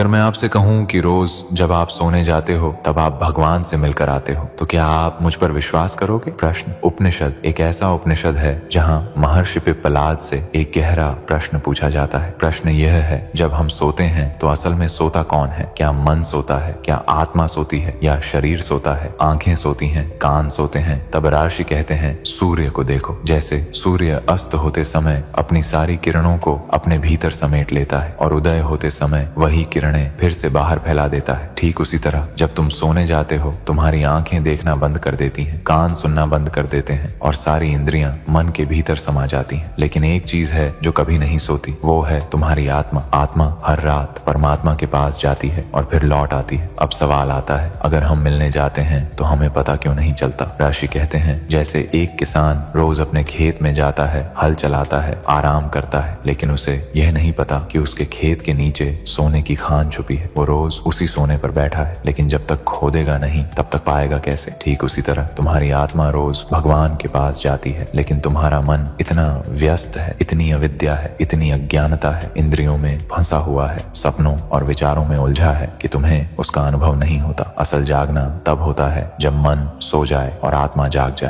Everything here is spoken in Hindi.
अगर मैं आपसे कहूं कि रोज जब आप सोने जाते हो तब आप भगवान से मिलकर आते हो, तो क्या आप मुझ पर विश्वास करोगे? प्रश्न। उपनिषद एक ऐसा उपनिषद है जहां महर्षि पिप्पलाद से एक गहरा प्रश्न पूछा जाता है। प्रश्न यह है, जब हम सोते हैं तो असल में सोता कौन है? क्या मन सोता है? क्या आत्मा सोती है? या शरीर सोता है? आंखें सोती हैं? कान सोते हैं? तब राशि कहते हैं, सूर्य को देखो। जैसे सूर्य अस्त होते समय अपनी सारी किरणों को अपने भीतर समेट लेता है और उदय होते समय वही किरणें फिर से बाहर फैला देता है, ठीक उसी तरह जब तुम सोने जाते हो तुम्हारी आंखें देखना बंद कर देती हैं, कान सुनना बंद कर देते हैं और सारी इंद्रियां मन के भीतर समा जाती हैं। लेकिन एक चीज है जो कभी नहीं सोती, वो है तुम्हारी आत्मा। आत्मा हर रात परमात्मा के पास जाती है और फिर लौट आती है। अब सवाल आता है, अगर हम मिलने जाते हैं तो हमें पता क्यों नहीं चलता? राशि कहते हैं, जैसे एक किसान रोज अपने खेत में जाता है, हल चलाता है, आराम करता है, लेकिन उसे यह नहीं पता कि उसके खेत के नीचे सोने की खान छुपी है। वो रोज उसी सोने पर बैठा है, लेकिन जब तक खोदेगा नहीं तब तक पाएगा कैसे? ठीक उसी तरह तुम्हारी आत्मा रोज भगवान के पास जाती है, लेकिन तुम्हारा मन इतना व्यस्त है, इतनी अविद्या है, इतनी अज्ञानता है, इंद्रियों में फंसा हुआ है, सपनों और विचारों में उलझा है कि तुम्हें उसका अनुभव नहीं होता। असल जागना तब होता है जब मन सो जाए और आत्मा जाग जाए।